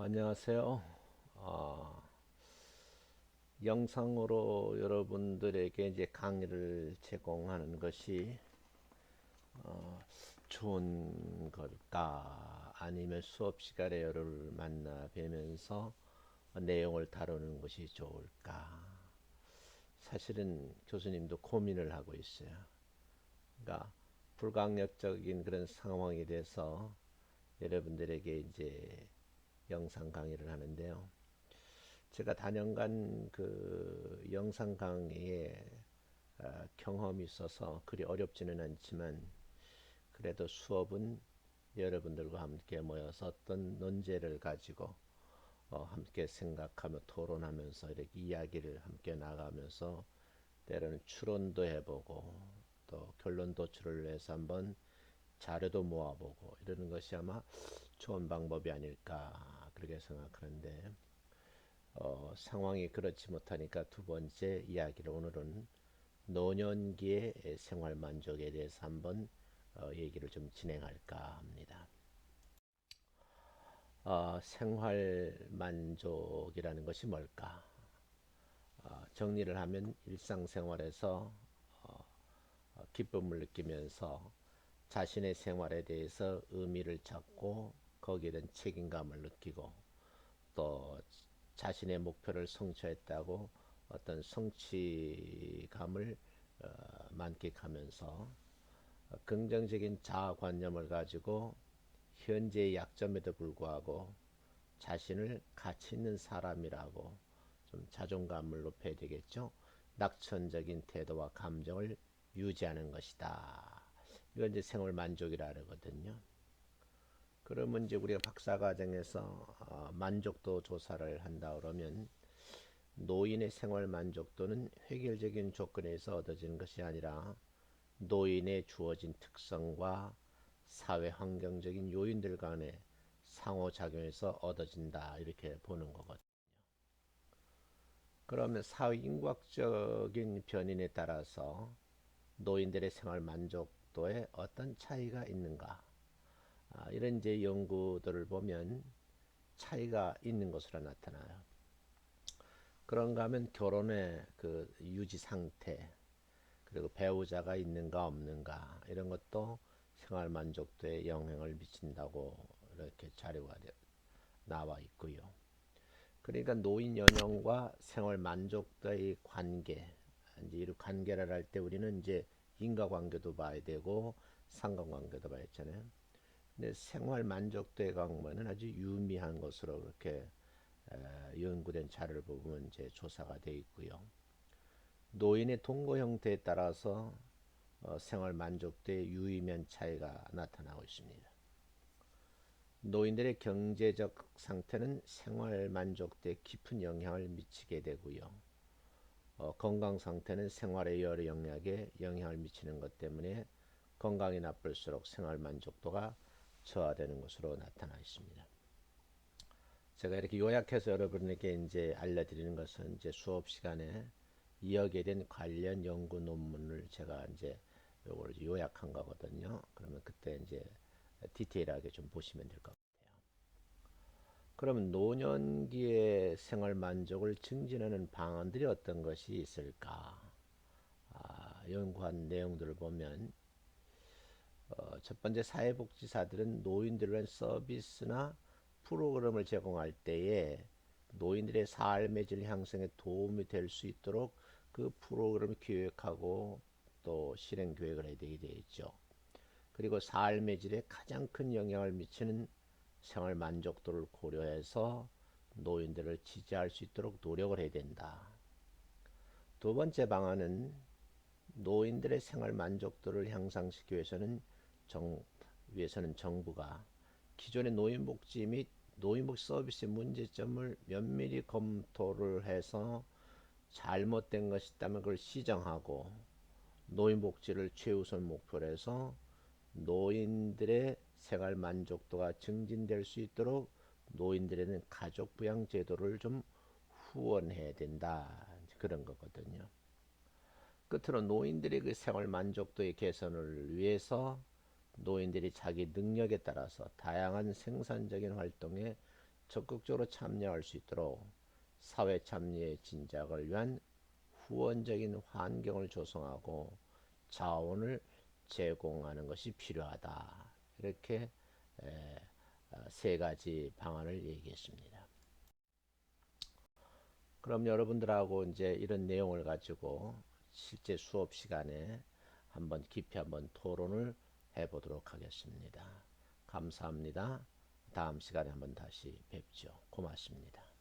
안녕하세요. 영상으로 여러분들에게 이제 강의를 제공하는 것이 좋은 걸까? 아니면 수업 시간에 여러분을 만나 뵈면서 내용을 다루는 것이 좋을까? 사실은 교수님도 고민을 하고 있어요. 그러니까 불강력적인 그런 상황에 대해서 여러분들에게 이제 영상 강의를 하는데요. 제가 단연간 그 영상 강의에 경험이 있어서 그리 어렵지는 않지만 그래도 수업은 여러분들과 함께 모여서 어떤 논제를 가지고 함께 생각하며 토론하면서 이렇게 이야기를 함께 나가면서 때로는 추론도 해보고 또 결론 도출을 위해서 한번 자료도 모아보고 이러는 것이 아마 좋은 방법이 아닐까 그렇게 생각하는데 상황이 그렇지 못하니까 두 번째 이야기를 오늘은 노년기의 생활 만족에 대해서 한번 얘기를 좀 진행할까 합니다. 생활 만족이라는 것이 뭘까? 정리를 하면 일상생활에서 기쁨을 느끼면서 자신의 생활에 대해서 의미를 찾고 거기에 대한 책임감을 느끼고 또 자신의 목표를 성취했다고 어떤 성취감을 만끽하면서 긍정적인 자아관념을 가지고 현재의 약점에도 불구하고 자신을 가치 있는 사람이라고 좀 자존감을 높여야 되겠죠. 낙천적인 태도와 감정을 유지하는 것이다. 이건 이제 생활 만족이라 하거든요. 그러면 이제 우리가 박사과정에서 만족도 조사를 한다 그러면 노인의 생활 만족도는 획일적인 조건에서 얻어지는 것이 아니라 노인의 주어진 특성과 사회 환경적인 요인들 간의 상호작용에서 얻어진다 이렇게 보는 거거든요. 그러면 사회 인과적인 변인에 따라서 노인들의 생활 만족도에 어떤 차이가 있는가? 이런 이제 연구들을 보면 차이가 있는 것으로 나타나요. 그런가 하면 결혼의 그 유지 상태, 그리고 배우자가 있는가 없는가 이런 것도 생활 만족도에 영향을 미친다고 이렇게 자료가 나와 있고요. 그러니까 노인 연령과 생활 만족도의 관계, 이제 이 관계를 할 때 우리는 이제 인과관계도 봐야 되고 상관관계도 봐야 했잖아요. 근데 생활 만족도의 강화는 아주 유미한 것으로 그렇게 연구된 자료를 보면 이제 조사가 되어 있고요. 노인의 동거 형태에 따라서 생활 만족도의 유의미한 차이가 나타나고 있습니다. 노인들의 경제적 상태는 생활 만족도에 깊은 영향을 미치게 되고요. 건강 상태는 생활의 여러 영역에 영향을 미치는 것 때문에 건강이 나쁠수록 생활 만족도가 저하되는 것으로 나타나 있습니다. 제가 이렇게 요약해서 여러분에게 이제 알려드리는 것은 이제 수업 시간에 이어게 된 관련 연구 논문을 제가 이제 요걸 요약한 거거든요. 그러면 그때 이제 디테일하게 좀 보시면 될 것 같아요. 그러면 노년기의 생활 만족을 증진하는 방안들이 어떤 것이 있을까? 연구한 내용들을 보면 첫 번째 사회복지사들은 노인들을 위한 서비스나 프로그램을 제공할 때에 노인들의 삶의 질 향상에 도움이 될 수 있도록 그 프로그램을 기획하고 또 실행 계획을 해야 되게 되죠. 그리고 삶의 질에 가장 큰 영향을 미치는 생활 만족도를 고려해서 노인들을 지지할 수 있도록 노력을 해야 된다. 두 번째 방안은 노인들의 생활 만족도를 향상시키기 위해서는 정부가 기존의 노인복지 및 노인복지 서비스의 문제점을 면밀히 검토를 해서 잘못된 것이 있다면 그걸 시정하고 노인복지를 최우선 목표로 해서 노인들의 생활 만족도가 증진될 수 있도록 노인들에는 가족 부양 제도를 좀 후원해야 된다. 그런 거거든요. 끝으로 노인들의 그 생활 만족도의 개선을 위해서 노인들이 자기 능력에 따라서 다양한 생산적인 활동에 적극적으로 참여할 수 있도록 사회 참여의 진작을 위한 후원적인 환경을 조성하고 자원을 제공하는 것이 필요하다. 이렇게 세 가지 방안을 얘기했습니다. 그럼 여러분들하고 이제 이런 내용을 가지고 실제 수업 시간에 한번 깊이 한번 토론을 해보도록 하겠습니다. 감사합니다. 다음 시간에 한번 다시 뵙죠. 고맙습니다.